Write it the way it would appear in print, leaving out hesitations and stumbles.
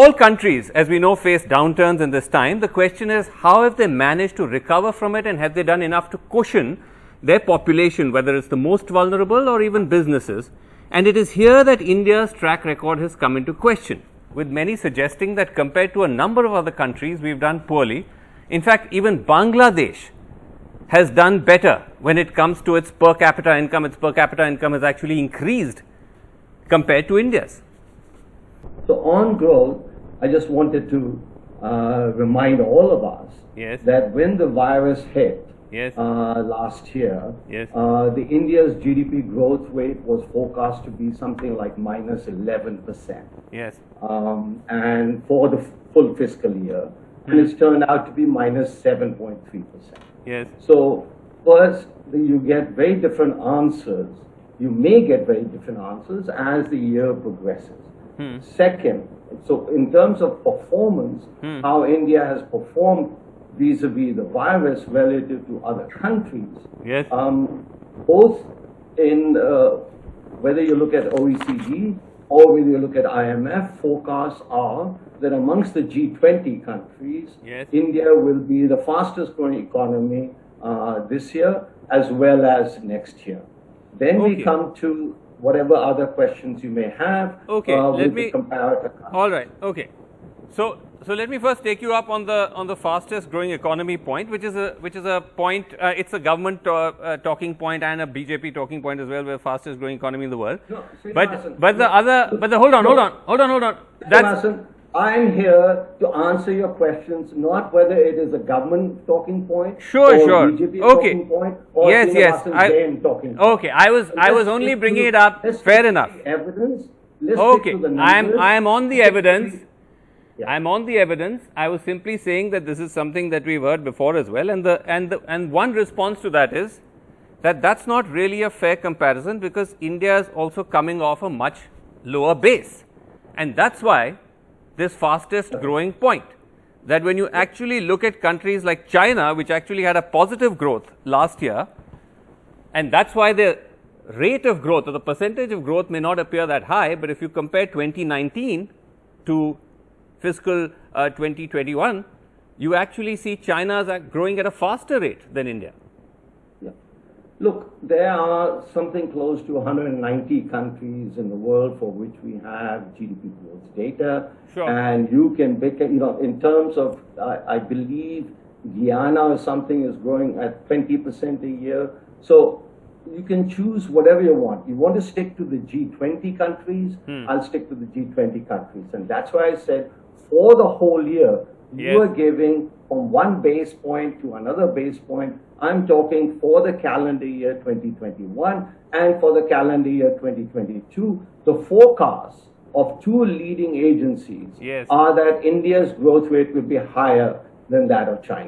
all countries, as we know, face downturns in this time. The question is, how have they managed to recover from it, and have they done enough to cushion their population, whether it's the most vulnerable or even businesses? And it is here that India's track record has come into question, with many suggesting that compared to a number of other countries, we've done poorly. In fact, even Bangladesh has done better when it comes to its per capita income. Its per capita income has actually increased compared to India's. So on growth, I just wanted to remind all of us that when the virus hit last year, the India's GDP growth rate was forecast to be something like minus 11%. And for the full fiscal year, and it's turned out to be minus 7.3%. So first, you get very different answers. You may get very different answers as the year progresses. Second, so in terms of performance, how India has performed vis-a-vis the virus relative to other countries, both in whether you look at OECD or whether you look at IMF, forecasts are that amongst the G20 countries, India will be the fastest growing economy this year as well as next year. Then we come to whatever other questions you may have let me comparative. All right. Okay. So let me first take you up on the fastest growing economy point, which is a point. It's a government talking point and a BJP talking point as well. We're fastest growing economy in the world. No, hold on. That's I'm here to answer your questions, not whether it is a government talking point, sure. BJP talking point, or Jain talking point. Okay, I was only bringing it up. Fair enough. Evidence. Okay, I'm on the evidence. I'm on the evidence. I was simply saying that this is something that we've heard before as well, and one response to that is that that's not really a fair comparison, because India is also coming off a much lower base, and that's why this fastest growing point, that when you actually look at countries like China, which actually had a positive growth last year, and that's why the rate of growth or the percentage of growth may not appear that high, but if you compare 2019 to fiscal 2021, you actually see China is growing at a faster rate than India. Look, there are something close to 190 countries in the world for which we have GDP growth data. And you can pick, in terms of, I believe Guyana or something is growing at 20% a year. So you can choose whatever you want. You want to stick to the G20 countries, I'll stick to the G20 countries. And that's why I said for the whole year, you are giving from one base point to another base point. I'm talking for the calendar year 2021 and for the calendar year 2022. The forecasts of two leading agencies are that India's growth rate will be higher than that of China.